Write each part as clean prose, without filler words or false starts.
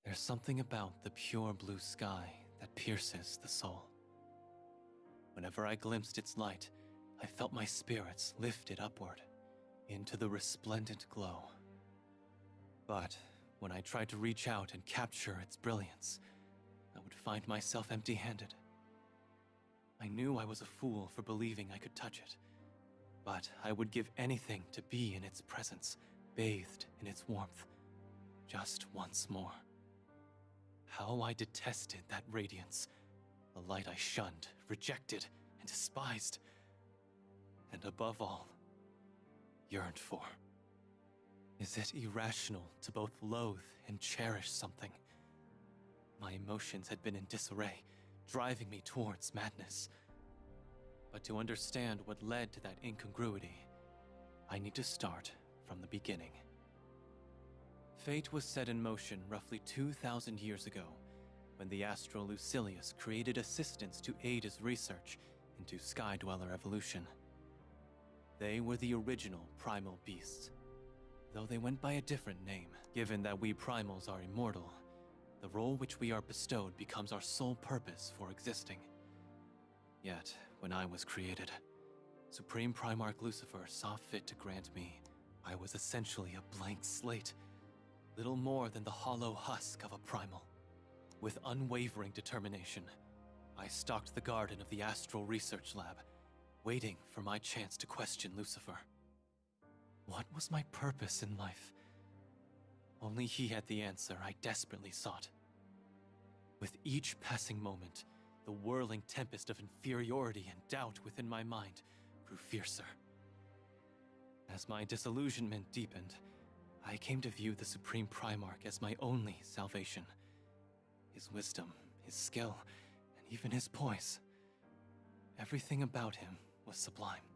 There's something about the pure blue sky that pierces the soul. Whenever I glimpsed its light, I felt my spirits lifted upward into the resplendent glow. But when I tried to reach out and capture its brilliance, I would find myself empty-handed. I knew I was a fool for believing I could touch it, but I would give anything to be in its presence, bathed in its warmth, just once more. How I detested that radiance, the light I shunned, rejected, and despised, and above all, yearned for. Is it irrational to both loathe and cherish something? My emotions had been in disarray, driving me towards madness. But to understand what led to that incongruity, I need to start from the beginning. Fate was set in motion roughly 2,000 years ago, when the astral Lucilius created assistants to aid his research into Sky Dweller evolution. They were the original primal beasts, though they went by a different name. Given that we primals are immortal, the role which we are bestowed becomes our sole purpose for existing. Yet, when I was created, Supreme Primarch Lucifer saw fit to grant me, I was essentially a blank slate, little more than the hollow husk of a primal. With unwavering determination, I stalked the garden of the Astral Research Lab, waiting for my chance to question Lucifer. What was my purpose in life? Only he had the answer I desperately sought. With each passing moment, the whirling tempest of inferiority and doubt within my mind grew fiercer. As my disillusionment deepened, I came to view the Supreme Primarch as my only salvation. His wisdom, his skill, and even his poise. Everything about him was sublime.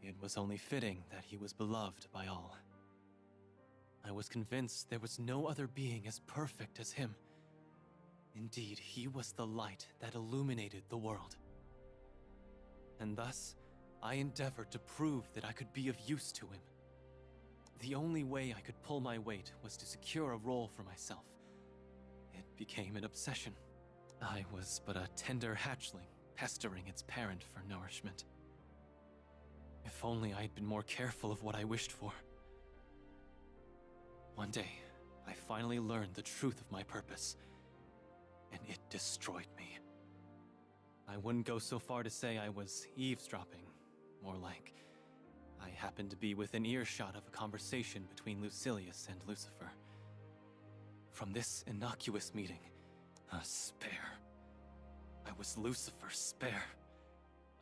It was only fitting that he was beloved by all. I was convinced there was no other being as perfect as him. Indeed, he was the light that illuminated the world. And thus, I endeavored to prove that I could be of use to him. The only way I could pull my weight was to secure a role for myself. It became an obsession. I was but a tender hatchling, pestering its parent for nourishment. If only I had been more careful of what I wished for. One day, I finally learned the truth of my purpose, and it destroyed me. I wouldn't go so far to say I was eavesdropping, more like I happened to be within earshot of a conversation between Lucilius and Lucifer. From this innocuous meeting, a spare. I was Lucifer's spare.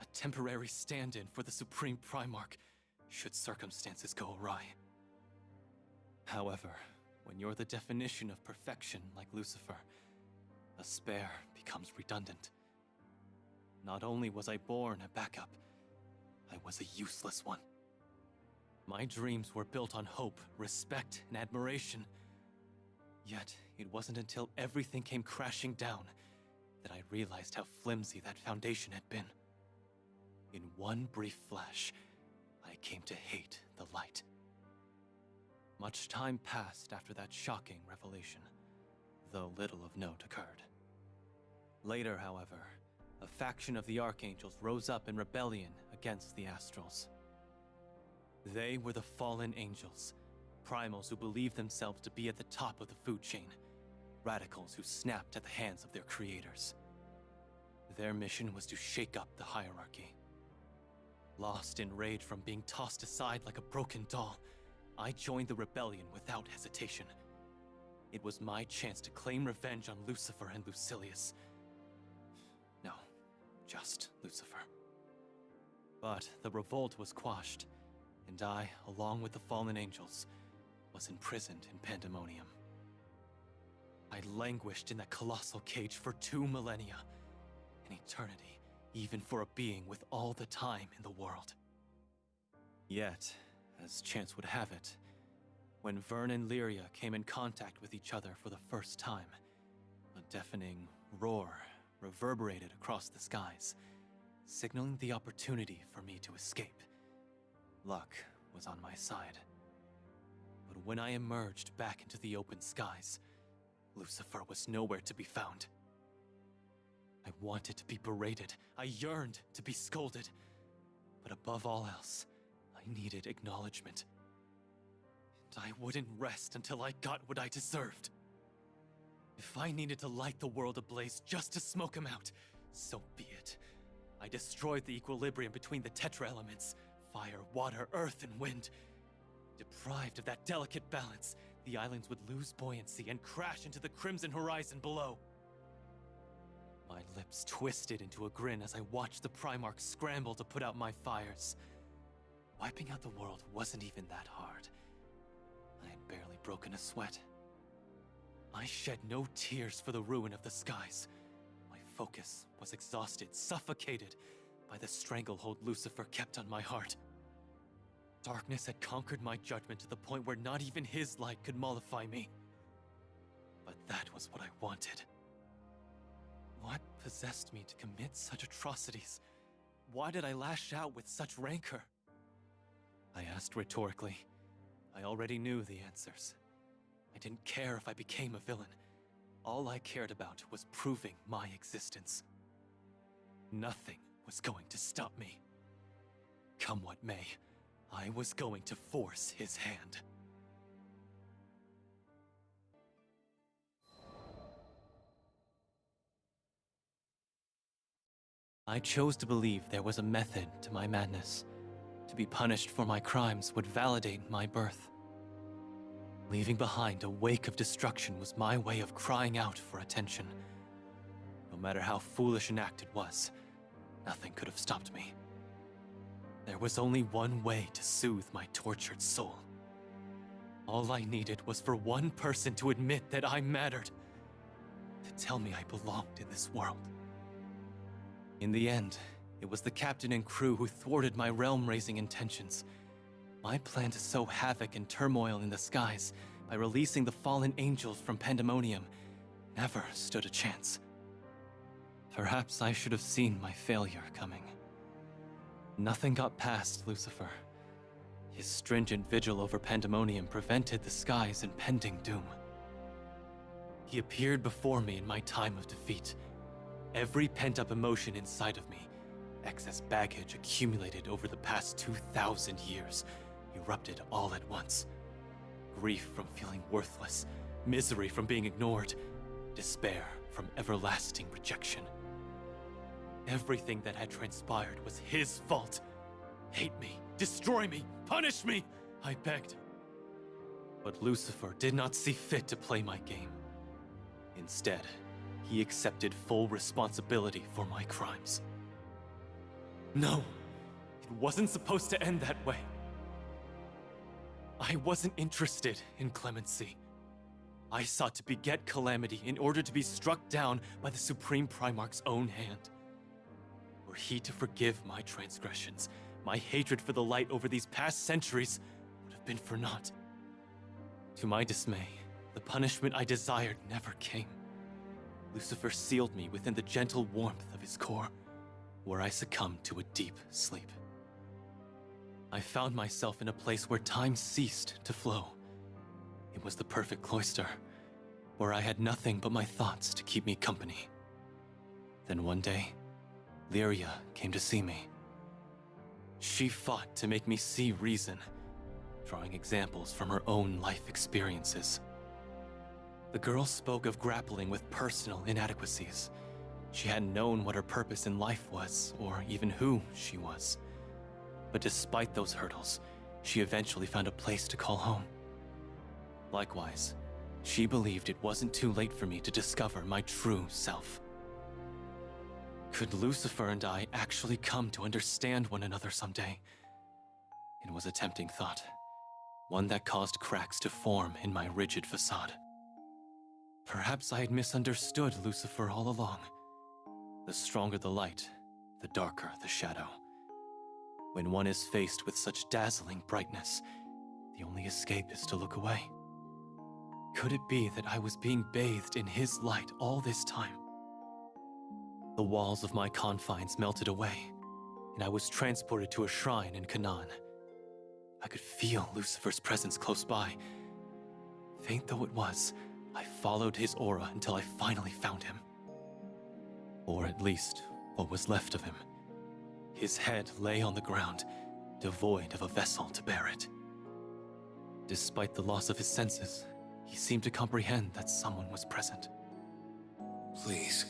A temporary stand-in for the Supreme Primarch, should circumstances go awry. However, when you're the definition of perfection like Lucifer, a spare becomes redundant. Not only was I born a backup, I was a useless one. My dreams were built on hope, respect, and admiration. Yet, it wasn't until everything came crashing down that I realized how flimsy that foundation had been. In one brief flash, I came to hate the light. Much time passed after that shocking revelation, though little of note occurred. Later, however, a faction of the Archangels rose up in rebellion against the Astrals. They were the fallen angels, primals who believed themselves to be at the top of the food chain, radicals who snapped at the hands of their creators. Their mission was to shake up the hierarchy. Lost in rage from being tossed aside like a broken doll, I joined the rebellion without hesitation. It was my chance to claim revenge on Lucifer and Lucilius. No, just Lucifer. But the revolt was quashed, and I, along with the fallen angels, was imprisoned in pandemonium. I languished in that colossal cage for 2 millennia, an eternity, even for a being with all the time in the world. Yet, as chance would have it, when Vern and Lyria came in contact with each other for the first time, a deafening roar reverberated across the skies, signaling the opportunity for me to escape. Luck was on my side. But when I emerged back into the open skies, Lucifer was nowhere to be found. I wanted to be berated. I yearned to be scolded. But above all else, I needed acknowledgement. And I wouldn't rest until I got what I deserved. If I needed to light the world ablaze just to smoke him out, so be it. I destroyed the equilibrium between the tetra elements, fire, water, earth, and wind. Deprived of that delicate balance, the islands would lose buoyancy and crash into the crimson horizon below. My lips twisted into a grin as I watched the Primarchs scramble to put out my fires. Wiping out the world wasn't even that hard. I had barely broken a sweat. I shed no tears for the ruin of the skies. My focus was exhausted, suffocated by the stranglehold Lucifer kept on my heart. Darkness had conquered my judgment to the point where not even his light could mollify me. But that was what I wanted. What possessed me to commit such atrocities? Why did I lash out with such rancor? I asked rhetorically. I already knew the answers. I didn't care if I became a villain. All I cared about was proving my existence. Nothing was going to stop me. Come what may, I was going to force his hand. I chose to believe there was a method to my madness. To be punished for my crimes would validate my birth. Leaving behind a wake of destruction was my way of crying out for attention. No matter how foolish an act it was, nothing could have stopped me. There was only one way to soothe my tortured soul. All I needed was for one person to admit that I mattered, to tell me I belonged in this world. In the end, it was the captain and crew who thwarted my realm-raising intentions. My plan to sow havoc and turmoil in the skies by releasing the fallen angels from Pandemonium never stood a chance. Perhaps I should have seen my failure coming. Nothing got past Lucifer. His stringent vigil over Pandemonium prevented the sky's impending doom. He appeared before me in my time of defeat. Every pent-up emotion inside of me, excess baggage accumulated over the past 2,000 years, erupted all at once. Grief from feeling worthless, misery from being ignored, despair from everlasting rejection. Everything that had transpired was his fault. Hate me, destroy me, punish me, I begged. But Lucifer did not see fit to play my game. Instead, he accepted full responsibility for my crimes. No, it wasn't supposed to end that way. I wasn't interested in clemency. I sought to beget calamity in order to be struck down by the Supreme Primarch's own hand. Were he to forgive my transgressions, my hatred for the light over these past centuries would have been for naught. To my dismay, the punishment I desired never came. Lucifer sealed me within the gentle warmth of his core, where I succumbed to a deep sleep. I found myself in a place where time ceased to flow. It was the perfect cloister, where I had nothing but my thoughts to keep me company. Then one day, Lyria came to see me. She fought to make me see reason, drawing examples from her own life experiences. The girl spoke of grappling with personal inadequacies. She hadn't known what her purpose in life was, or even who she was. But despite those hurdles, she eventually found a place to call home. Likewise, she believed it wasn't too late for me to discover my true self. Could Lucifer and I actually come to understand one another someday? It was a tempting thought, one that caused cracks to form in my rigid facade. Perhaps I had misunderstood Lucifer all along. The stronger the light, the darker the shadow. When one is faced with such dazzling brightness, the only escape is to look away. Could it be that I was being bathed in his light all this time? The walls of my confines melted away, and I was transported to a shrine in Canaan. I could feel Lucifer's presence close by. Faint though it was, I followed his aura until I finally found him. Or at least, what was left of him. His head lay on the ground, devoid of a vessel to bear it. Despite the loss of his senses, he seemed to comprehend that someone was present. Please.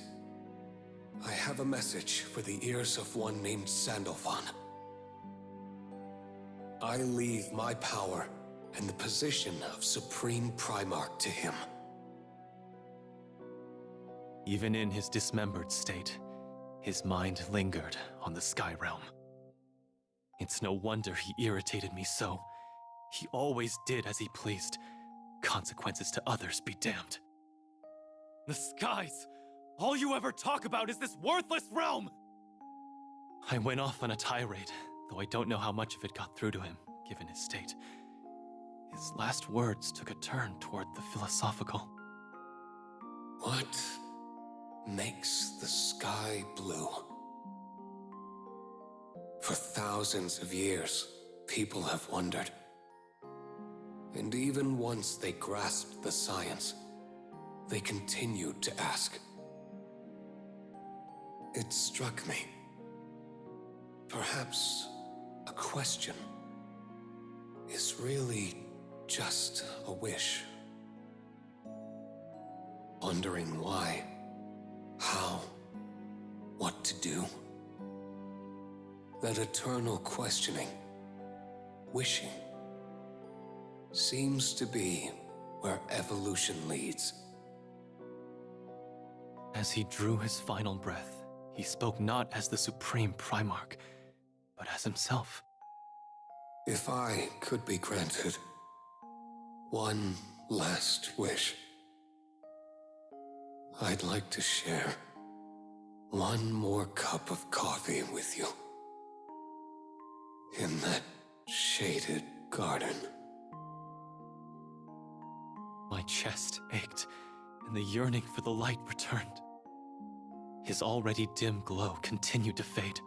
I have a message for the ears of one named Sandalphon. I leave my power and the position of Supreme Primarch to him. Even in his dismembered state, his mind lingered on the Sky Realm. It's no wonder he irritated me so. He always did as he pleased. Consequences to others be damned. The skies! All you ever talk about is this worthless realm! I went off on a tirade, though I don't know how much of it got through to him, given his state. His last words took a turn toward the philosophical. What makes the sky blue? For thousands of years, people have wondered. And even once they grasped the science, they continued to ask. It struck me. Perhaps a question is really just a wish. Wondering why, how, what to do. That eternal questioning, wishing, seems to be where evolution leads. As he drew his final breath, he spoke not as the Supreme Primarch, but as himself. If I could be granted one last wish, I'd like to share one more cup of coffee with you in that shaded garden. My chest ached, and the yearning for the light returned. His already dim glow continued to fade.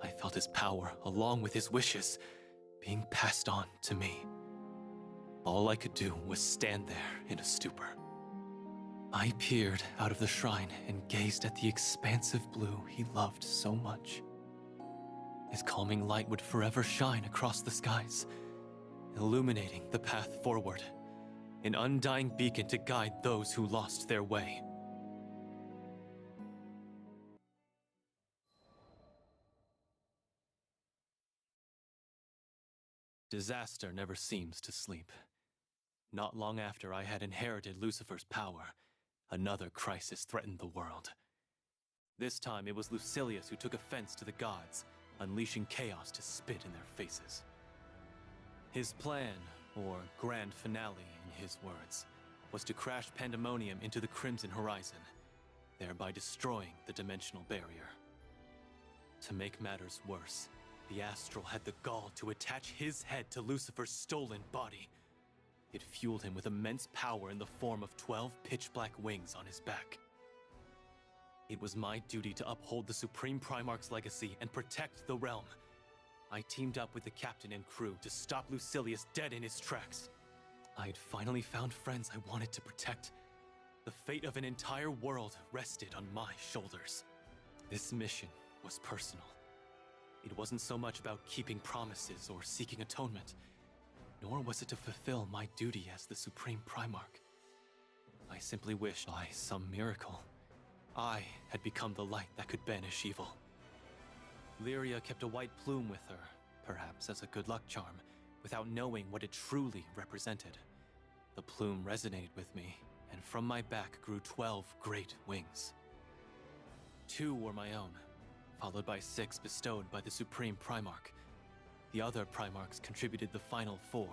I felt his power, along with his wishes, being passed on to me. All I could do was stand there in a stupor. I peered out of the shrine and gazed at the expansive blue he loved so much. His calming light would forever shine across the skies, illuminating the path forward, an undying beacon to guide those who lost their way. Disaster never seems to sleep. Not long after I had inherited Lucifer's power, another crisis threatened the world. This time it was Lucilius who took offense to the gods, unleashing chaos to spit in their faces. His plan, or grand finale in his words, was to crash Pandemonium into the Crimson Horizon, thereby destroying the dimensional barrier. To make matters worse, the Astral had the gall to attach his head to Lucifer's stolen body. It fueled him with immense power in the form of 12 pitch-black wings on his back. It was my duty to uphold the Supreme Primarch's legacy and protect the realm. I teamed up with the captain and crew to stop Lucilius dead in his tracks. I had finally found friends I wanted to protect. The fate of an entire world rested on my shoulders. This mission was personal. It wasn't so much about keeping promises or seeking atonement, nor was it to fulfill my duty as the Supreme Primarch. I simply wished by some miracle, I had become the light that could banish evil. Lyria kept a white plume with her, perhaps as a good luck charm, without knowing what it truly represented. The plume resonated with me, and from my back grew 12 great wings. 2 were my own, followed by 6 bestowed by the Supreme Primarch. The other Primarchs contributed the final 4,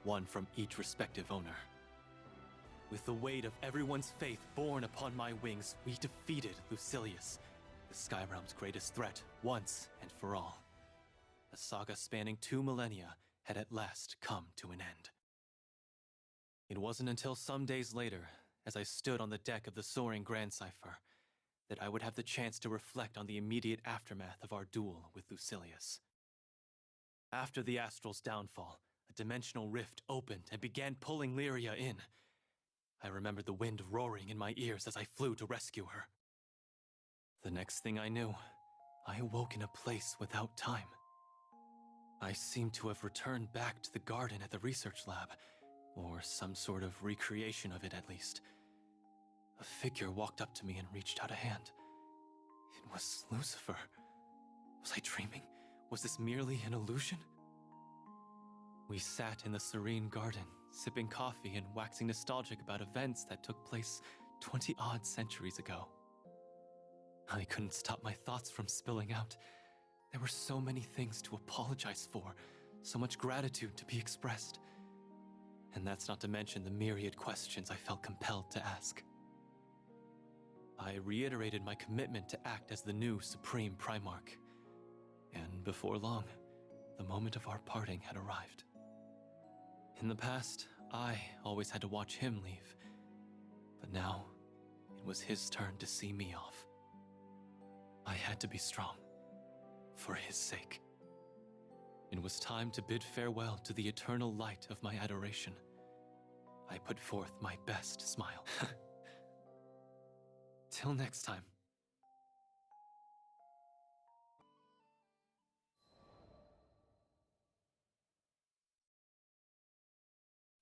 1 from each respective owner. With the weight of everyone's faith borne upon my wings, we defeated Lucilius, the Sky Realm's greatest threat, once and for all. A saga spanning 2 millennia had at last come to an end. It wasn't until some days later, as I stood on the deck of the soaring Grand Cipher, that I would have the chance to reflect on the immediate aftermath of our duel with Lucilius. After the Astral's downfall, a dimensional rift opened and began pulling Lyria in. I remembered the wind roaring in my ears as I flew to rescue her. The next thing I knew, I awoke in a place without time. I seemed to have returned back to the garden at the research lab, or some sort of recreation of it at least. A figure walked up to me and reached out a hand. It was Lucifer. Was I dreaming? Was this merely an illusion? We sat in the serene garden, sipping coffee and waxing nostalgic about events that took place 20-odd centuries ago. I couldn't stop my thoughts from spilling out. There were so many things to apologize for, so much gratitude to be expressed. And that's not to mention the myriad questions I felt compelled to ask. I reiterated my commitment to act as the new Supreme Primarch. And before long, the moment of our parting had arrived. In the past, I always had to watch him leave. But now, it was his turn to see me off. I had to be strong, for his sake. It was time to bid farewell to the eternal light of my adoration. I put forth my best smile. Till next time.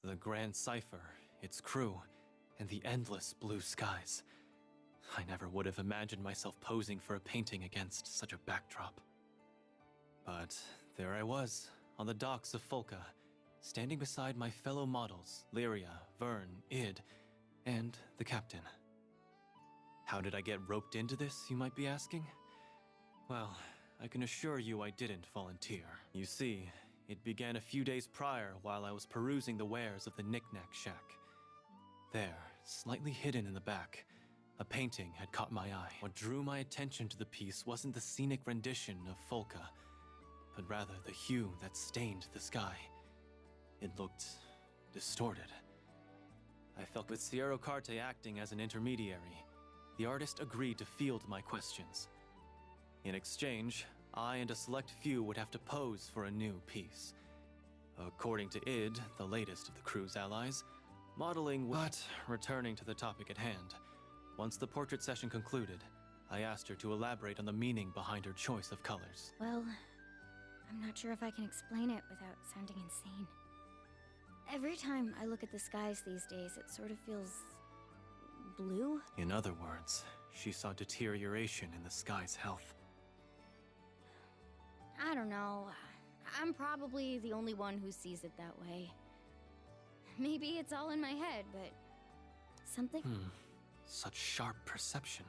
The Grand Cipher, its crew, and the endless blue skies. I never would have imagined myself posing for a painting against such a backdrop. But there I was, on the docks of Folka, standing beside my fellow models, Lyria, Vern, Id, and the captain. How did I get roped into this, you might be asking? Well, I can assure you I didn't volunteer. You see, it began a few days prior while I was perusing the wares of the Knick-Knack Shack. There, slightly hidden in the back, a painting had caught my eye. What drew my attention to the piece wasn't the scenic rendition of Folka, but rather the hue that stained the sky. It looked distorted. I felt with Sierra Carte acting as an intermediary, the artist agreed to field my questions. In exchange, I and a select few would have to pose for a new piece. According to Id, the latest of the crew's allies, modeling. But returning to the topic at hand, once the portrait session concluded, I asked her to elaborate on the meaning behind her choice of colors. Well, I'm not sure if I can explain it without sounding insane. Every time I look at the skies these days, it sort of feels blue. In other words, she saw deterioration in the sky's health. I don't know. I'm probably the only one who sees it that way. Maybe it's all in my head, but something... Such sharp perception.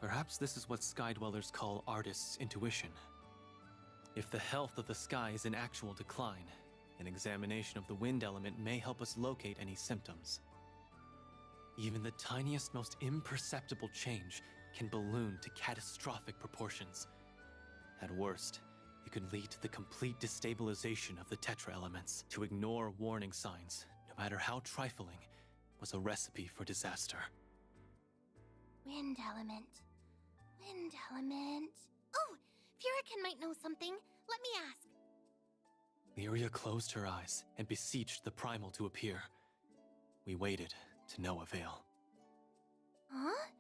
Perhaps this is what sky dwellers call artist's intuition. If the health of the sky is in actual decline, an examination of the wind element may help us locate any symptoms. Even the tiniest, most imperceptible change can balloon to catastrophic proportions. At worst, it could lead to the complete destabilization of the tetra elements. To ignore warning signs, no matter how trifling, was a recipe for disaster. Wind element. Wind element. Oh, Furican might know something. Let me ask. Lyria closed her eyes and beseeched the primal to appear. We waited to no avail. Huh?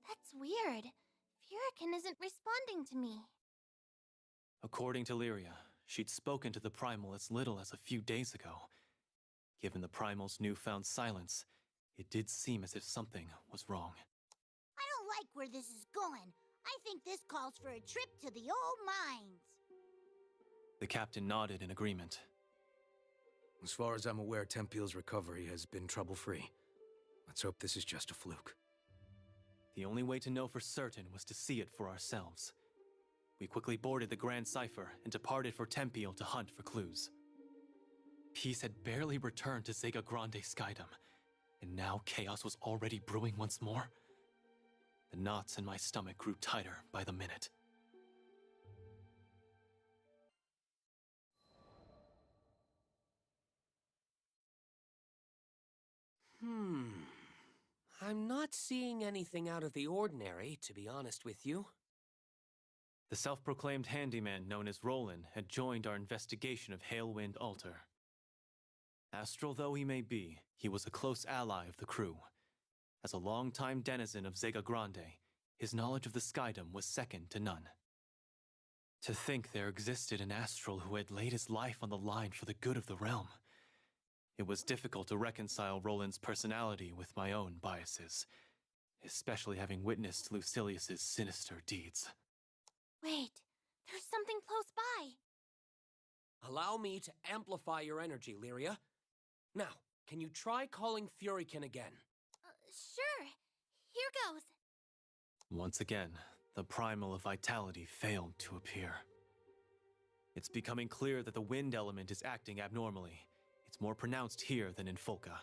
That's weird. Furican isn't responding to me. According to Lyria, she'd spoken to the primal as little as a few days ago. Given the primal's newfound silence, it did seem as if something was wrong. I don't like where this is going. I think this calls for a trip to the old mines. The captain nodded in agreement. As far as I'm aware, Tempeal's recovery has been trouble-free. Let's hope this is just a fluke. The only way to know for certain was to see it for ourselves. We quickly boarded the Grand Cipher and departed for Tempeal to hunt for clues. Peace had barely returned to Zega Grande Skydom, and now chaos was already brewing once more. The knots in my stomach grew tighter by the minute. I'm not seeing anything out of the ordinary, to be honest with you. The self-proclaimed handyman known as Roland had joined our investigation of Hailwind Altar. Astral though he may be, he was a close ally of the crew. As a longtime denizen of Destino-Granblue, his knowledge of the skydom was second to none. To think there existed an astral who had laid his life on the line for the good of the realm. It was difficult to reconcile Roland's personality with my own biases, especially having witnessed Lucilius's sinister deeds. Wait, there's something close by. Allow me to amplify your energy, Lyria. Now, can you try calling Furykin again? Sure. Here goes. Once again, the primal of vitality failed to appear. It's becoming clear that the wind element is acting abnormally. It's more pronounced here than in Folka.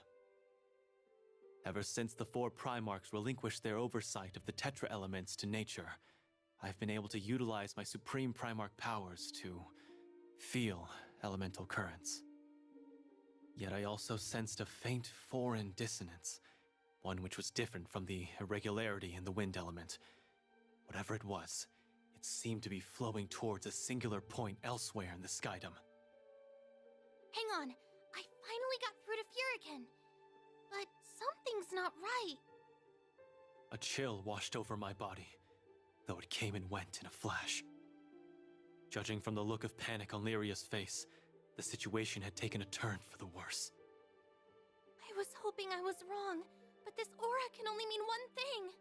Ever since the 4 Primarchs relinquished their oversight of the Tetra elements to nature, I've been able to utilize my Supreme Primarch powers to feel elemental currents. Yet I also sensed a faint foreign dissonance, one which was different from the irregularity in the wind element. Whatever it was, it seemed to be flowing towards a singular point elsewhere in the skydom. Hang on, I finally got through to Furykin. But something's not right. A chill washed over my body, though it came and went in a flash. Judging from the look of panic on Lyria's face, the situation had taken a turn for the worse. I was hoping I was wrong, but this aura can only mean one thing.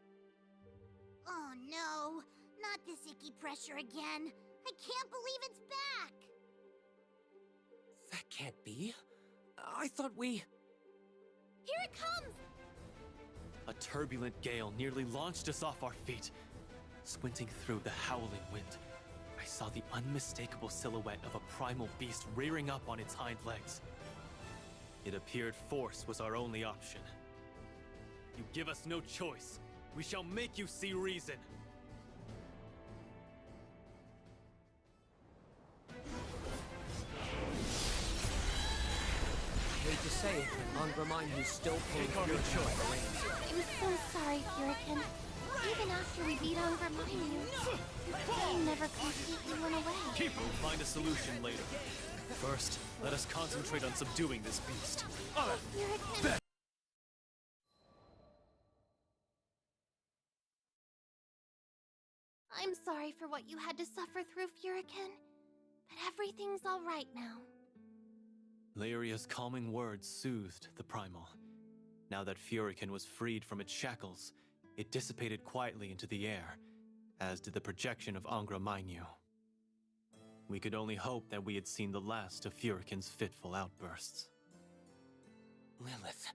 Oh no, not this icky pressure again. I can't believe it's back. That can't be. I thought we... Here it comes! A turbulent gale nearly launched us off our feet. Squinting through the howling wind, I saw the unmistakable silhouette of a primal beast rearing up on its hind legs. It appeared force was our only option. You give us no choice. We shall make you see reason. I hate to say it, but Angramanyu still paying Take your choice. I'm so sorry, Furykin. Even after we beat Angramanyu, your pain never completely went away. We'll find a solution later. First, let us concentrate on subduing this beast. Furykin... I'm sorry for what you had to suffer through, Furykin, but everything's all right now. Lyria's calming words soothed the primal. Now that Furykin was freed from its shackles, it dissipated quietly into the air, as did the projection of Angramanyu. We could only hope that we had seen the last of Furykin's fitful outbursts. Lilith,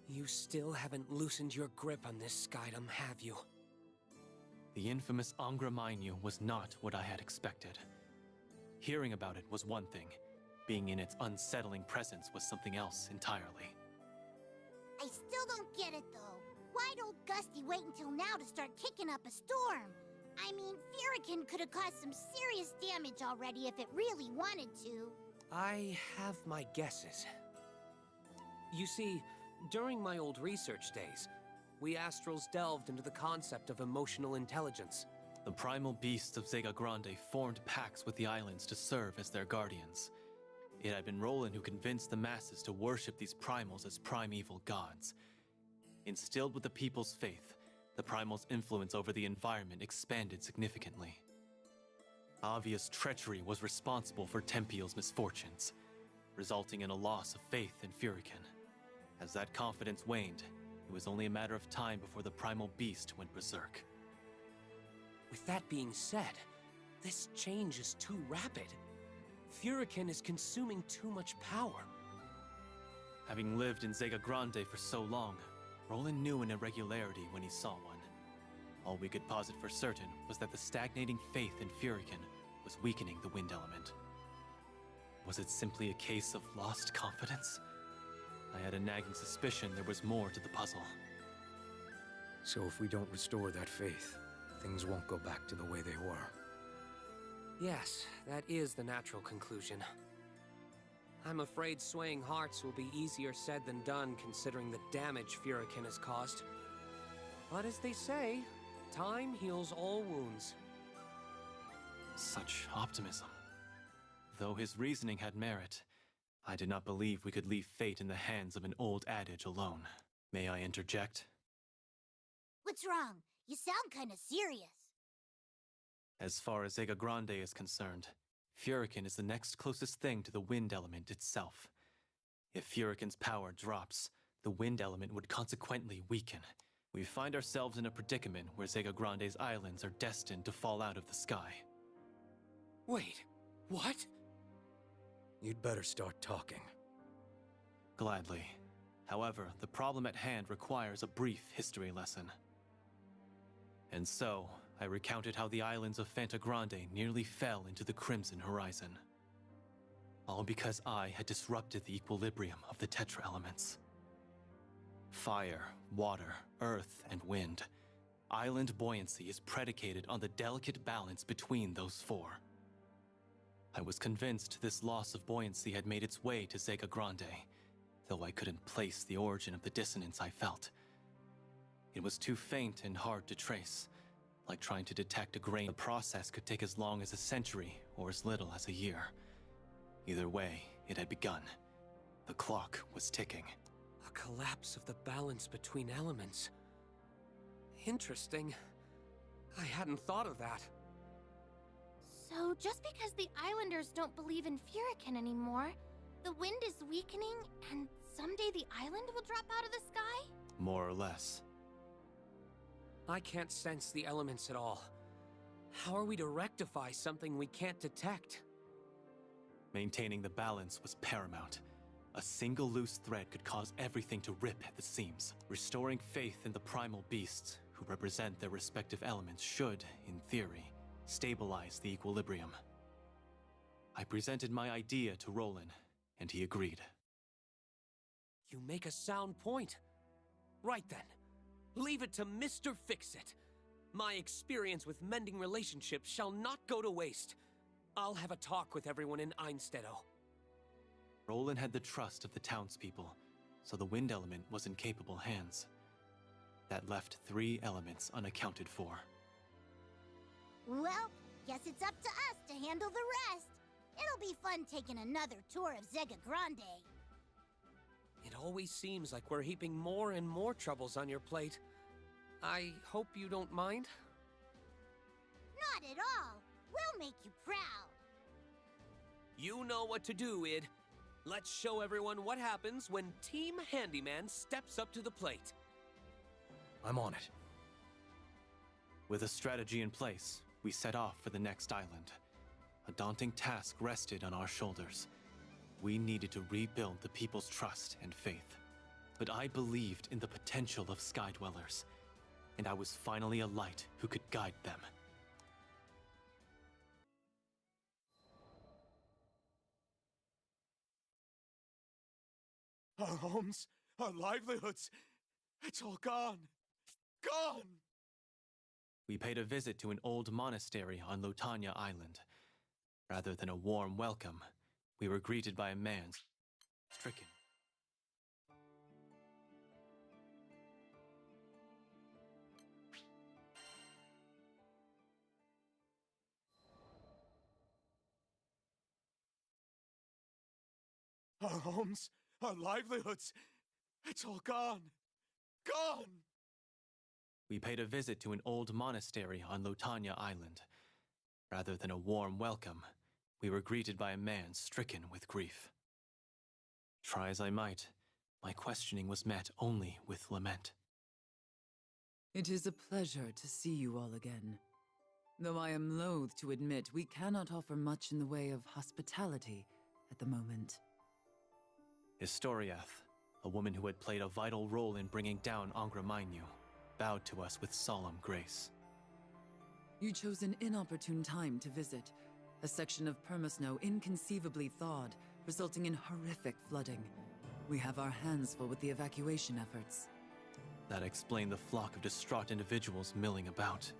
you still haven't loosened your grip on this skydom, have you? The infamous Angramanyu was not what I had expected. Hearing about it was one thing. Being in its unsettling presence was something else entirely. I still don't get it, though. Why'd old Gusty wait until now to start kicking up a storm? I mean, Furykin could have caused some serious damage already if it really wanted to. I have my guesses. You see, during my old research days, we Astrals delved into the concept of emotional intelligence. The primal beasts of Destino-Granblue formed pacts with the islands to serve as their guardians. It had been Roland who convinced the masses to worship these primals as primeval gods. Instilled with the people's faith, the primal's influence over the environment expanded significantly. Avia's treachery was responsible for Tempeal's misfortunes, resulting in a loss of faith in Furykin. As that confidence waned, it was only a matter of time before the primal beast went berserk. With that being said, this change is too rapid. Furykin is consuming too much power. Having lived in Destino-Granblue for so long, Roland knew an irregularity when he saw one. All we could posit for certain was that the stagnating faith in Furykin was weakening the wind element. Was it simply a case of lost confidence? I had a nagging suspicion there was more to the puzzle. So if we don't restore that faith, things won't go back to the way they were. Yes, that is the natural conclusion. I'm afraid swaying hearts will be easier said than done considering the damage Furykin has caused. But as they say, time heals all wounds. Such optimism. Though his reasoning had merit, I did not believe we could leave fate in the hands of an old adage alone. May I interject? What's wrong? You sound kinda serious. As far as Grande is concerned, Furican is the next closest thing to the wind element itself. If Furican's power drops, the wind element would consequently weaken. We find ourselves in a predicament where Grande's islands are destined to fall out of the sky. Wait, what? You'd better start talking. Gladly. However, the problem at hand requires a brief history lesson. And so, I recounted how the islands of Fantagrande nearly fell into the Crimson Horizon. All because I had disrupted the equilibrium of the Tetra elements. Fire, water, earth, and wind. Island buoyancy is predicated on the delicate balance between those four. I was convinced this loss of buoyancy had made its way to Grande, though I couldn't place the origin of the dissonance I felt. It was too faint and hard to trace, like trying to detect a grain. The process could take as long as a century or as little as a year. Either way, it had begun. The clock was ticking. A collapse of the balance between elements. Interesting. I hadn't thought of that. So, just because the Islanders don't believe in Furican anymore, the wind is weakening, and someday the island will drop out of the sky? More or less. I can't sense the elements at all. How are we to rectify something we can't detect? Maintaining the balance was paramount. A single loose thread could cause everything to rip at the seams. Restoring faith in the primal beasts, who represent their respective elements, should, in theory, stabilize the equilibrium. I presented my idea to Roland, and he agreed. You make a sound point. Right then. Leave it to Mr. Fix-It. My experience with mending relationships shall not go to waste. I'll have a talk with everyone in Einstedo. Roland had the trust of the townspeople, so the wind element was in capable hands. That left 3 elements unaccounted for. Well, guess it's up to us to handle the rest. It'll be fun taking another tour of Grande. It always seems like we're heaping more and more troubles on your plate. I hope you don't mind? Not at all. We'll make you proud. You know what to do, Id. Let's show everyone what happens when Team Handyman steps up to the plate. I'm on it. With a strategy in place, we set off for the next island. A daunting task rested on our shoulders. We needed to rebuild the people's trust and faith. But I believed in the potential of Sky Dwellers, and I was finally a light who could guide them. Our homes, our livelihoods, it's all gone. Gone! We paid a visit to an old monastery on Lotania Island. Rather than a warm welcome, we were greeted by a man stricken. Our homes, our livelihoods, it's all gone. Gone! We paid a visit to an old monastery on Lotania Island. Rather than a warm welcome, we were greeted by a man stricken with grief. Try as I might, my questioning was met only with lament. It is a pleasure to see you all again. Though I am loath to admit we cannot offer much in the way of hospitality at the moment. Historiath, a woman who had played a vital role in bringing down Angra Mainyu, bowed to us with solemn grace. You chose an inopportune time to visit. A section of permasnow inconceivably thawed, resulting in horrific flooding. We have our hands full with the evacuation efforts. That explained the flock of distraught individuals milling about.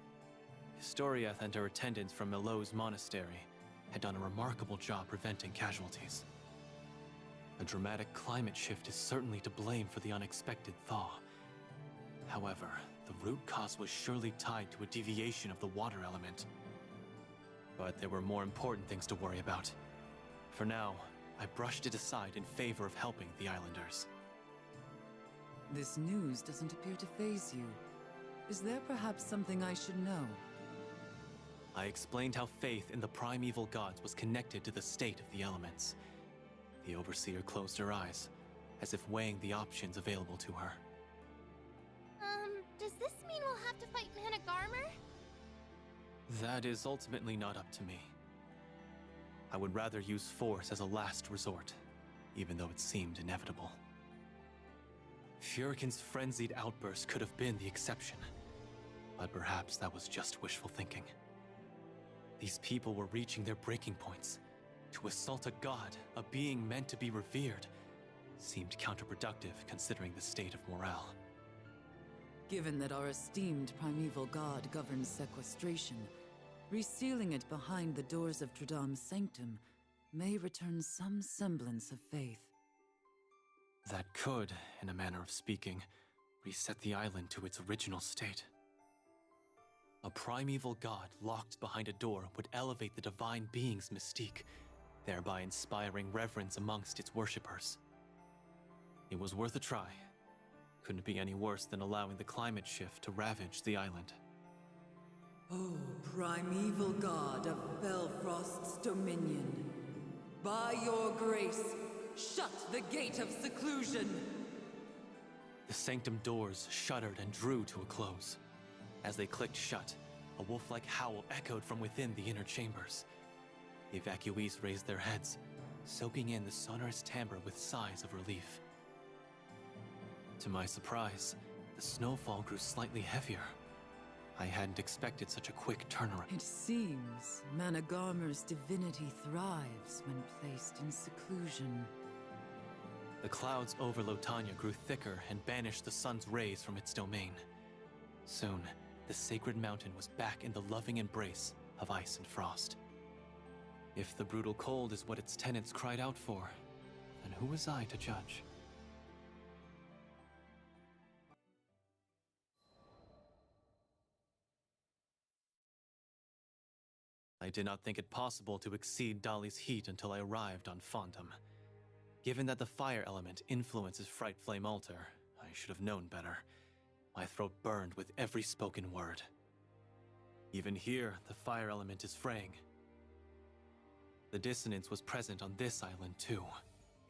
Historiath and her attendants from Milo's monastery had done a remarkable job preventing casualties. A dramatic climate shift is certainly to blame for the unexpected thaw. However, the root cause was surely tied to a deviation of the water element. But there were more important things to worry about. For now, I brushed it aside in favor of helping the islanders. This news doesn't appear to faze you. Is there perhaps something I should know? I explained how faith in the primeval gods was connected to the state of the elements. The overseer closed her eyes, as if weighing the options available to her. Does this mean we'll have to fight Managarmer? That is ultimately not up to me. I would rather use force as a last resort, even though it seemed inevitable. Furikin's frenzied outburst could have been the exception, but perhaps that was just wishful thinking. These people were reaching their breaking points. To assault a god, a being meant to be revered, seemed counterproductive considering the state of morale. Given that our esteemed primeval god governs sequestration, resealing it behind the doors of Tradam's sanctum may return some semblance of faith. That could, in a manner of speaking, reset the island to its original state. A primeval god locked behind a door would elevate the divine being's mystique, thereby inspiring reverence amongst its worshippers. It was worth a try. Couldn't be any worse than allowing the climate shift to ravage the island. O primeval god of Belfrost's dominion, by your grace, shut the gate of seclusion! The sanctum doors shuddered and drew to a close. As they clicked shut, a wolf-like howl echoed from within the inner chambers. The evacuees raised their heads, soaking in the sonorous timbre with sighs of relief. To my surprise, the snowfall grew slightly heavier. I hadn't expected such a quick turnaround. It seems Managarmer's divinity thrives when placed in seclusion. The clouds over Lotania grew thicker and banished the sun's rays from its domain. Soon, the sacred mountain was back in the loving embrace of ice and frost. If the brutal cold is what its tenants cried out for, then who was I to judge? I did not think it possible to exceed Dali's heat until I arrived on Fondom. Given that the fire element influences Fright Flame Altar, I should have known better. My throat burned with every spoken word. Even here, the fire element is fraying. The dissonance was present on this island too,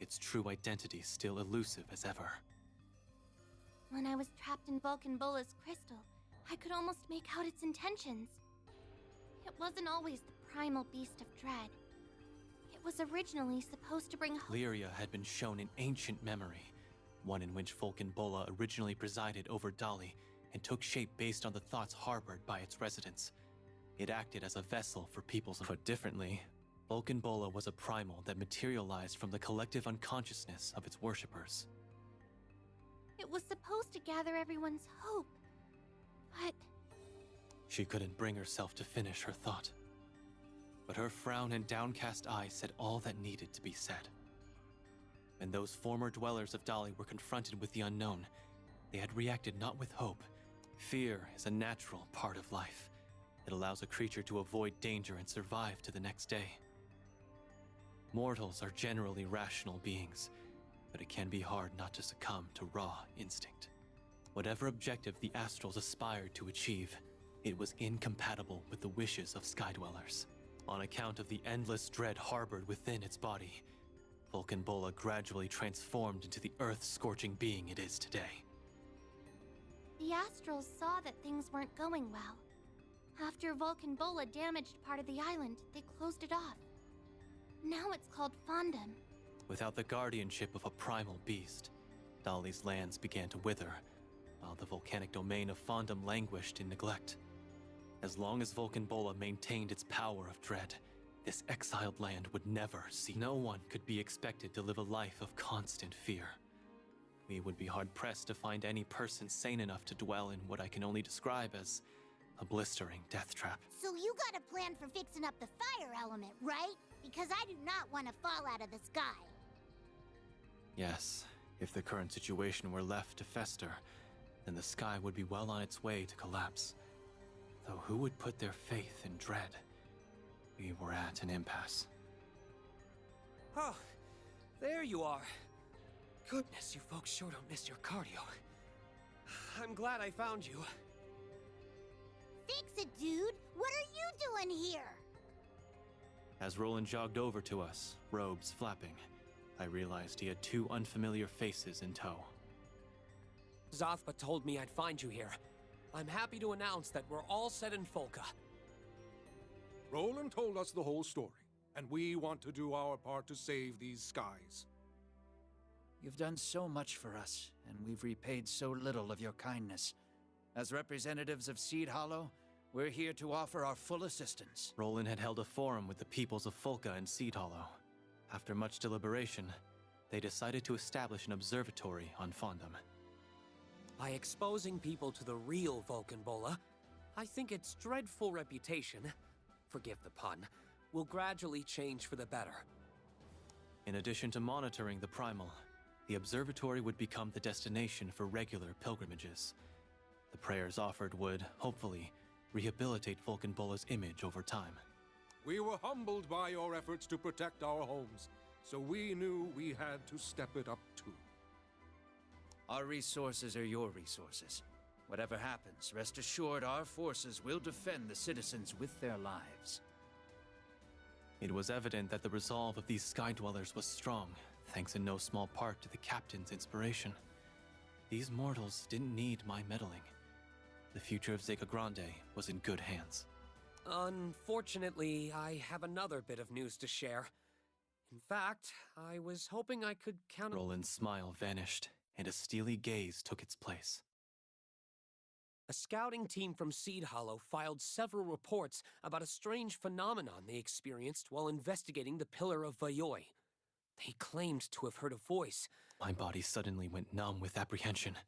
its true identity still elusive as ever. When I was trapped in Vulcan Bola's crystal, I could almost make out its intentions. It wasn't always the primal beast of dread. It was originally supposed to bring hope. Lyria had been shown an ancient memory, one in which Vulcan Bola originally presided over Dali and took shape based on the thoughts harbored by its residents. It acted as a vessel for peoples. Put differently, Vulcan Bola was a primal that materialized from the collective unconsciousness of its worshippers. It was supposed to gather everyone's hope, but She couldn't bring herself to finish her thought. But her frown and downcast eyes said all that needed to be said. When those former dwellers of Dali were confronted with the unknown, they had reacted not with hope. Fear is a natural part of life. It allows a creature to avoid danger and survive to the next day. Mortals are generally rational beings, but it can be hard not to succumb to raw instinct. Whatever objective the Astrals aspired to achieve, it was incompatible with the wishes of Skydwellers. On account of the endless dread harbored within its body, Vulcan Bola gradually transformed into the earth-scorching being it is today. the Astrals saw that things weren't going well. After Vulcan Bola damaged part of the island, they closed it off. Now it's called Fondom. Without the guardianship of a primal beast, Dali's lands began to wither, while the volcanic domain of Fondom languished in neglect. As long as Vulcan Bola maintained its power of dread, this exiled land would never see. No one could be expected to live a life of constant fear. We would be hard-pressed to find any person sane enough to dwell in what I can only describe as a blistering death trap. So you got a plan for fixing up the fire element, right? Because I do not want to fall out of the sky. Yes, if the current situation were left to fester, then the sky would be well on its way to collapse. Though who would put their faith in dread? We were at an impasse. Oh, There you are. Goodness, you folks sure don't miss your cardio. I'm glad I found you. Fix it, dude! What are you doing here? As Roland jogged over to us, robes flapping, I realized he had two unfamiliar faces in tow. Zothpa told me I'd find you here. I'm happy to announce that we're all set in Folka. Roland told us the whole story, and we want to do our part to save these skies. You've done so much for us, and we've repaid so little of your kindness. As representatives of Seed Hollow, we're here to offer our full assistance. Roland had held a forum with the peoples of Folka and Seed Hollow. After much deliberation, they decided to establish an observatory on Fondom. By exposing people to the real Vulcanbola, I think its dreadful reputation, forgive the pun, will gradually change for the better. In addition to monitoring the primal, the observatory would become the destination for regular pilgrimages. The prayers offered would, hopefully, rehabilitate Vulcanbola's image over time. We were humbled by your efforts to protect our homes, so we knew we had to step it up too. Our resources are your resources. Whatever happens, rest assured our forces will defend the citizens with their lives. It was evident that the resolve of these Sky Dwellers was strong, thanks in no small part to the captain's inspiration. These mortals didn't need my meddling. The future of Zeka Grande was in good hands. Unfortunately, I have another bit of news to share. In fact, I was hoping I could count— Roland's smile vanished, and a steely gaze took its place. A scouting team from Seed Hollow filed several reports about a strange phenomenon they experienced while investigating the Pillar of Vayoi. They claimed to have heard a voice. My body suddenly went numb with apprehension.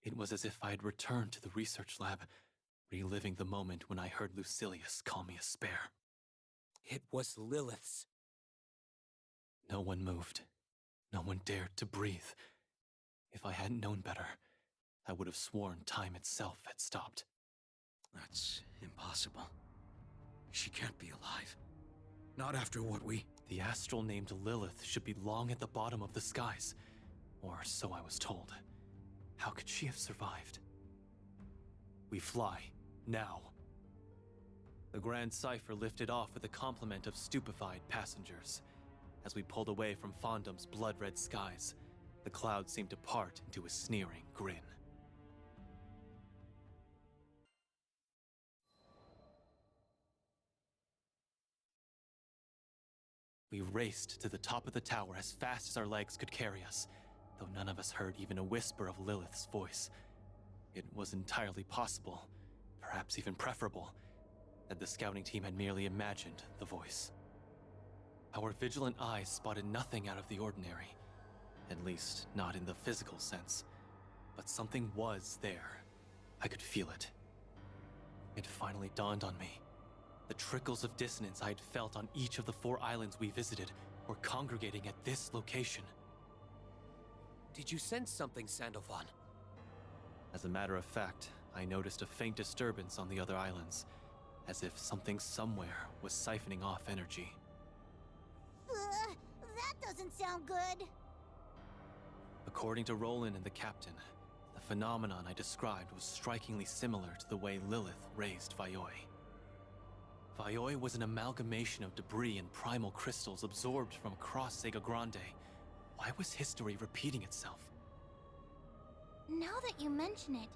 It was as if I had returned to the research lab, reliving the moment when I heard Lucilius call me a spare. It was Lilith's. No one moved. No one dared to breathe. If I hadn't known better, I would have sworn time itself had stopped. That's impossible. She can't be alive. Not after what we— The astral named Lilith should be long at the bottom of the skies. Or so I was told. How could she have survived? We fly. Now. The Grand Cipher lifted off with a complement of stupefied passengers. As we pulled away from Fondom's blood-red skies, the clouds seemed to part into a sneering grin. We raced to the top of the tower as fast as our legs could carry us, though none of us heard even a whisper of Lilith's voice. It was entirely possible, perhaps even preferable, that the scouting team had merely imagined the voice. Our vigilant eyes spotted nothing out of the ordinary, at least not in the physical sense, but something was there. I could feel it. It finally dawned on me. The trickles of dissonance I had felt on each of the 4 islands we visited were congregating at this location. Did you sense something, Sandalphon? As a matter of fact, I noticed a faint disturbance on the other islands, as if something somewhere was siphoning off energy. That doesn't sound good. According to Roland and the captain, the phenomenon I described was strikingly similar to the way Lilith raised Vayoi. Vayoi was an amalgamation of debris and primal crystals absorbed from across Zeka Grande. Why was history repeating itself? Now that you mention it,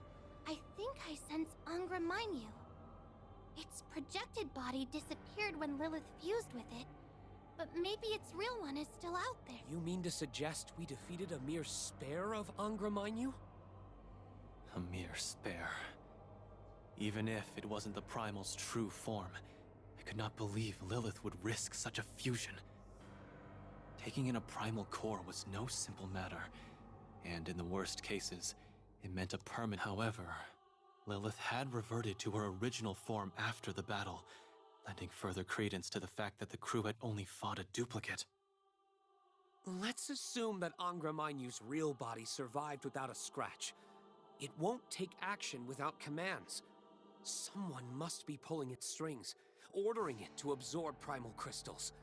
I think I sense Angra Mainyu. Its projected body disappeared when Lilith fused with it, but maybe its real one is still out there. You mean to suggest we defeated a mere spare of Angra Mainyu? A mere spare. Even if it wasn't the primal's true form, I could not believe Lilith would risk such a fusion. Taking in a primal core was no simple matter, and in the worst cases, it meant a permanent. However, Lilith had reverted to her original form after the battle, lending further credence to the fact that the crew had only fought a duplicate. Let's assume that Angra Mainyu's real body survived without a scratch. It won't take action without commands. Someone must be pulling its strings, ordering it to absorb primal crystals.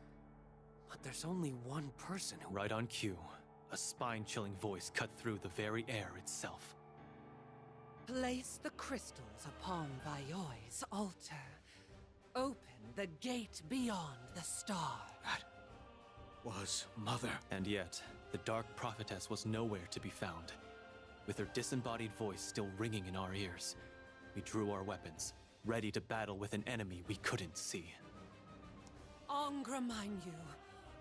But there's only one person who... Right on cue, a spine-chilling voice cut through the very air itself. Place the crystals upon Vayoi's altar. Open the gate beyond the star. That was Mother. And yet, the Dark Prophetess was nowhere to be found. With her disembodied voice still ringing in our ears, we drew our weapons, ready to battle with an enemy we couldn't see. Angramanyu,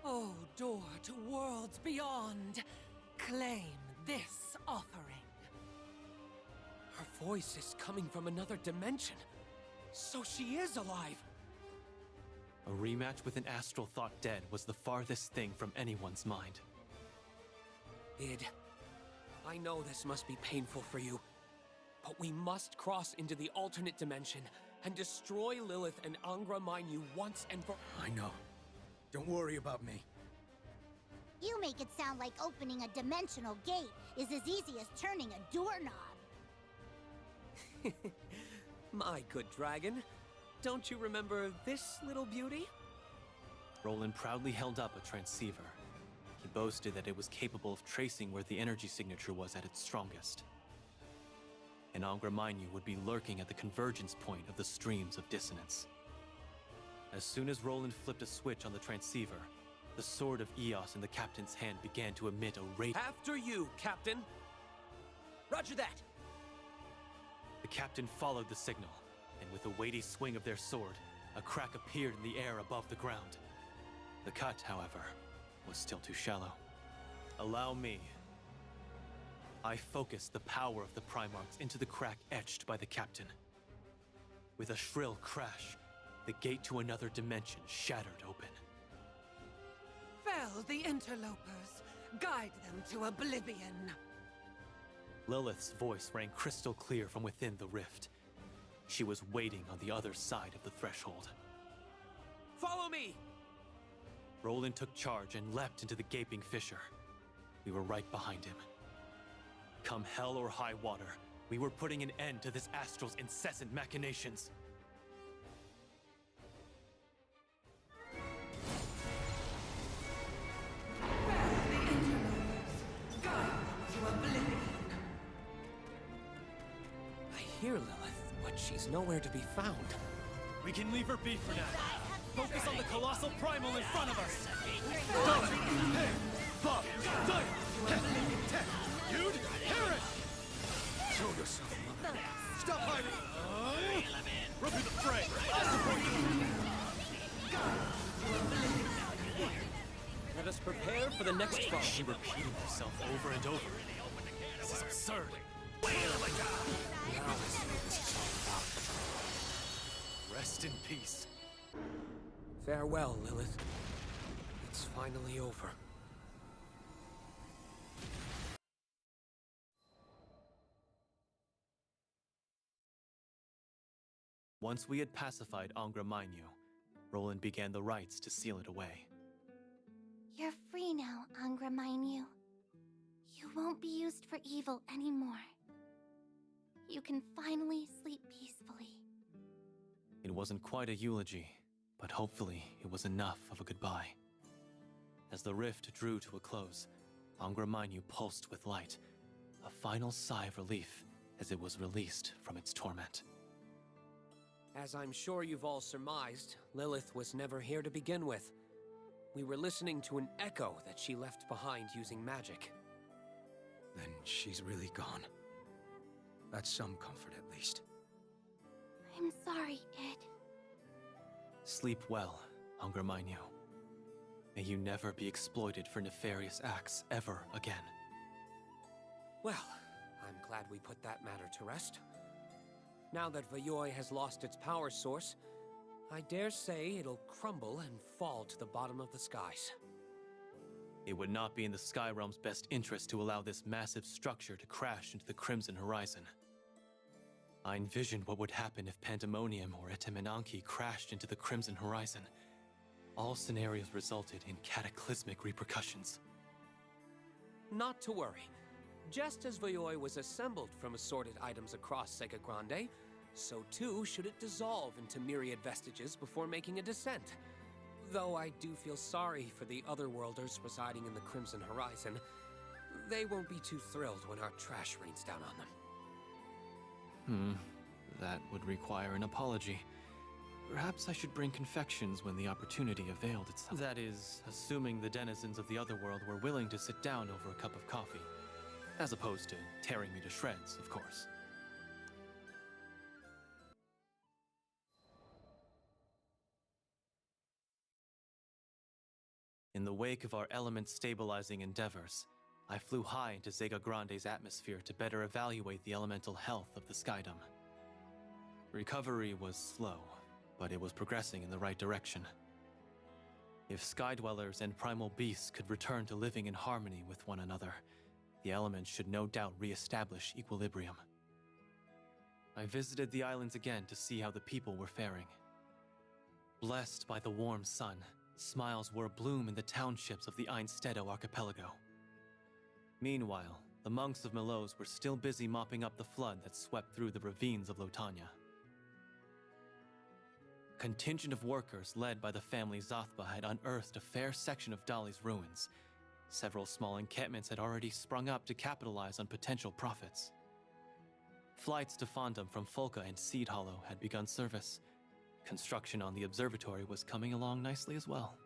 O door to worlds beyond, claim this offering. Her voice is coming from another dimension. So she is alive! A rematch with an astral thought dead was the farthest thing from anyone's mind. Id, I know this must be painful for you, but we must cross into the alternate dimension and destroy Lilith and Angramanyu once and for... I know. Don't worry about me. You make it sound like opening a dimensional gate is as easy as turning a doorknob. My good dragon, don't you remember this little beauty? Roland proudly held up a transceiver. He boasted that it was capable of tracing where the energy signature was at its strongest. And Angramanyu would be lurking at the convergence point of the streams of dissonance. As soon as Roland flipped a switch on the transceiver, the sword of Eos in the captain's hand began to emit a radiant... After you, Captain! Roger that! The captain followed the signal, and with a weighty swing of their sword, a crack appeared in the air above the ground. The cut, however, was still too shallow. Allow me. I focused the power of the Primarchs into the crack etched by the captain. With a shrill crash, the gate to another dimension shattered open. Fell the interlopers, guide them to oblivion. Lilith's voice rang crystal clear from within the rift. She was waiting on the other side of the threshold. Follow me! Roland took charge and leapt into the gaping fissure. We were right behind him. Come hell or high water, we were putting an end to this astral's incessant machinations. I hear Lilith, but she's nowhere to be found. We can leave her be for now. Focus on the colossal primal in front of us! You'd hear it! Show yourself, Mother. Stop hiding! Run through the fray! I'll support you! Let us prepare for the next fight. She repeating herself over and over. This is absurd. Now I see what this is all about. Rest in peace. Farewell, Lilith. It's finally over. Once we had pacified Angramanyu, Roland began the rites to seal it away. You're free now, Angramanyu. You won't be used for evil anymore. You can finally sleep peacefully. It wasn't quite a eulogy, but hopefully it was enough of a goodbye. As the rift drew to a close, Angramanyu pulsed with light, a final sigh of relief as it was released from its torment. As I'm sure you've all surmised, Lilith was never here to begin with. We were listening to an echo that she left behind using magic. Then she's really gone. That's some comfort, at least. I'm sorry, Id. Sleep well, Angramanyu. May you never be exploited for nefarious acts ever again. Well, I'm glad we put that matter to rest. Now that Vayoi has lost its power source, I dare say it'll crumble and fall to the bottom of the skies. It would not be in the Sky Realm's best interest to allow this massive structure to crash into the Crimson Horizon. I envisioned what would happen if Pandemonium or Etemenanki crashed into the Crimson Horizon. All scenarios resulted in cataclysmic repercussions. Not to worry. Just as Vayoi was assembled from assorted items across Sega Grande, so too should it dissolve into myriad vestiges before making a descent. Though I do feel sorry for the otherworlders residing in the Crimson Horizon, they won't be too thrilled when our trash rains down on them. That would require an apology. Perhaps I should bring confections when the opportunity availed itself. That is, assuming the denizens of the otherworld were willing to sit down over a cup of coffee. As opposed to tearing me to shreds, of course. In the wake of our element-stabilizing endeavors, I flew high into Zegagrande's atmosphere to better evaluate the elemental health of the skydom. Recovery was slow, but it was progressing in the right direction. If skydwellers and primal beasts could return to living in harmony with one another, the elements should no doubt re-establish equilibrium. I visited the islands again to see how the people were faring. Blessed by the warm sun, smiles were abloom in the townships of the Einstedo archipelago. Meanwhile, the monks of Melos were still busy mopping up the flood that swept through the ravines of Lotania. A contingent of workers led by the family Zathba had unearthed a fair section of Dali's ruins. Several small encampments had already sprung up to capitalize on potential profits. Flights to Fondom from Folka and Seed Hollow had begun service. Construction on the observatory was coming along nicely as well.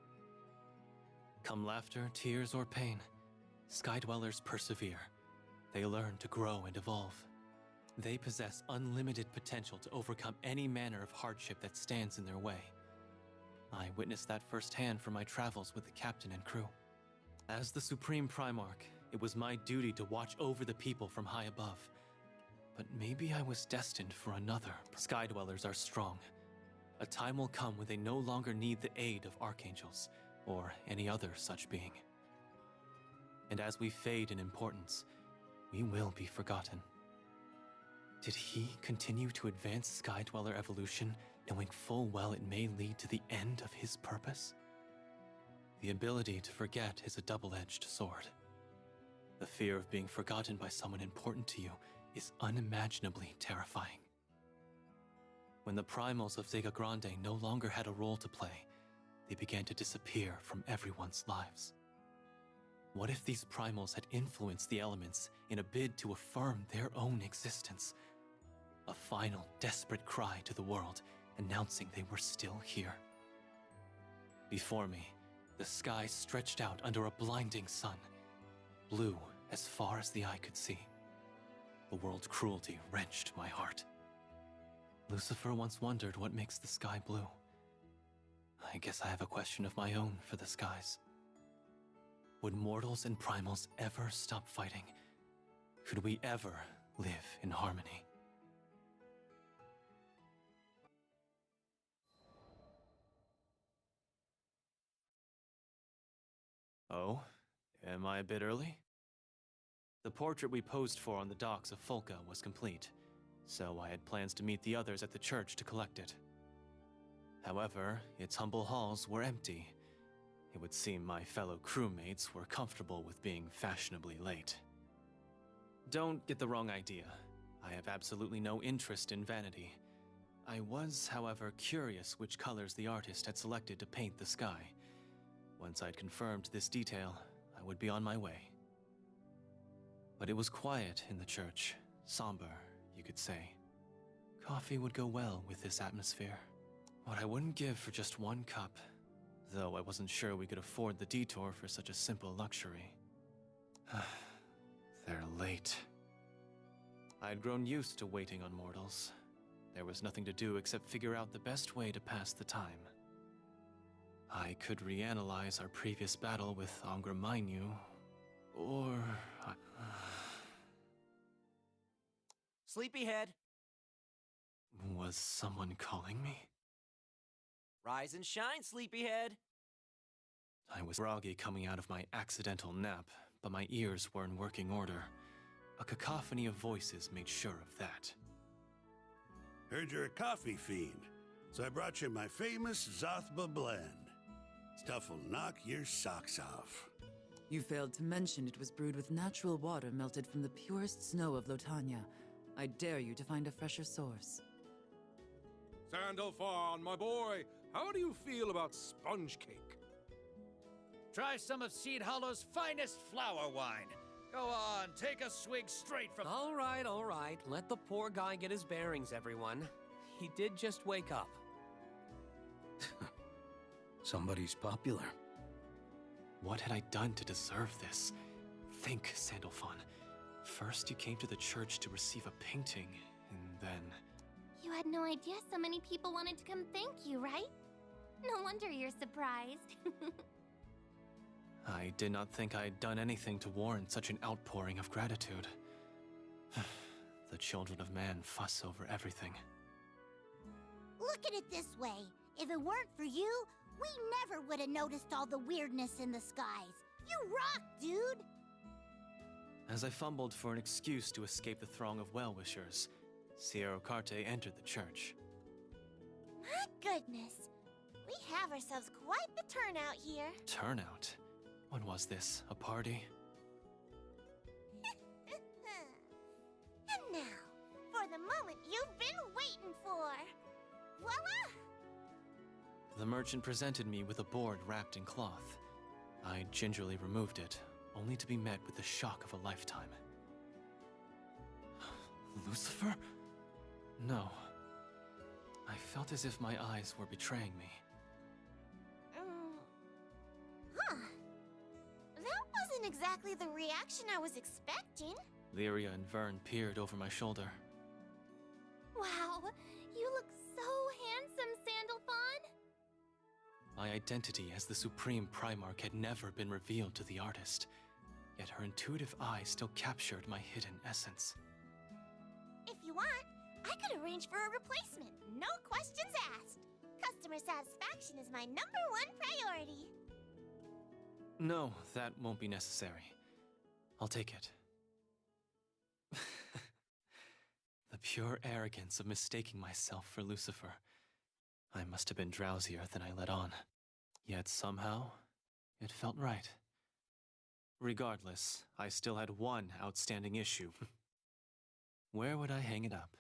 Come laughter, tears, or pain, skydwellers persevere. They learn to grow and evolve. They possess unlimited potential to overcome any manner of hardship that stands in their way. I witnessed that firsthand from my travels with the captain and crew. As the Supreme Primarch, it was my duty to watch over the people from high above. But maybe I was destined for another. Skydwellers are strong. A time will come when they no longer need the aid of archangels, or any other such being. And as we fade in importance, we will be forgotten. Did he continue to advance Skydweller evolution, knowing full well it may lead to the end of his purpose? The ability to forget is a double-edged sword. The fear of being forgotten by someone important to you is unimaginably terrifying. When the primals of Zegagrande no longer had a role to play, they began to disappear from everyone's lives. What if these primals had influenced the elements in a bid to affirm their own existence? A final, desperate cry to the world, announcing they were still here. Before me, the sky stretched out under a blinding sun, blue as far as the eye could see. The world's cruelty wrenched my heart. Lucifer once wondered what makes the sky blue. I guess I have a question of my own for the skies. Would mortals and primals ever stop fighting? Could we ever live in harmony? Oh, am I a bit early? The portrait we posed for on the docks of Folka was complete, so I had plans to meet the others at the church to collect it. However, its humble halls were empty. It would seem my fellow crewmates were comfortable with being fashionably late. Don't get the wrong idea. I have absolutely no interest in vanity. I was, however, curious which colors the artist had selected to paint the sky. Once I'd confirmed this detail, I would be on my way. But it was quiet in the church, somber, you could say. Coffee would go well with this atmosphere. What I wouldn't give for just one cup, though I wasn't sure we could afford the detour for such a simple luxury. They're late. I'd grown used to waiting on mortals. There was nothing to do except figure out the best way to pass the time. I could reanalyze our previous battle with Angramainu, or... Sleepyhead! Was someone calling me? Rise and shine, Sleepyhead! I was groggy coming out of my accidental nap, but my ears were in working order. A cacophony of voices made sure of that. Heard you're a coffee fiend, so I brought you my famous Zathba blend. Stuff'll knock your socks off. You failed to mention it was brewed with natural water melted from the purest snow of Lotania. I dare you to find a fresher source. Sandalphon, my boy, how do you feel about sponge cake? Try some of Seed Hollow's finest flower wine. Go on, take a swig straight from... All right. Let the poor guy get his bearings, everyone. He did just wake up. Somebody's popular. What had I done to deserve this? Think, Sandalphon. First you came to the church to receive a painting, and then... You had no idea so many people wanted to come thank you, right? No wonder you're surprised. I did not think I had done anything to warrant such an outpouring of gratitude. The children of man fuss over everything. Look at it this way. If it weren't for you, we never would have noticed all the weirdness in the skies. You rock, dude! As I fumbled for an excuse to escape the throng of well-wishers, Sierra Carte entered the church. My goodness. We have ourselves quite the turnout here. Turnout? What was this, a party? And now, for the moment you've been waiting for. Voila! The merchant presented me with a board wrapped in cloth. I gingerly removed it, only to be met with the shock of a lifetime. Lucifer? No. I felt as if my eyes were betraying me. That wasn't exactly the reaction I was expecting. Lyria and Vern peered over my shoulder. Wow, you look so handsome, Sandalphon. My identity as the Supreme Primarch had never been revealed to the artist, yet her intuitive eye still captured my hidden essence. If you want, I could arrange for a replacement. No questions asked. Customer satisfaction is my #1 priority. No, that won't be necessary. I'll take it. The pure arrogance of mistaking myself for Lucifer. I must have been drowsier than I let on. Yet somehow, it felt right. Regardless, I still had one outstanding issue. Where would I hang it up?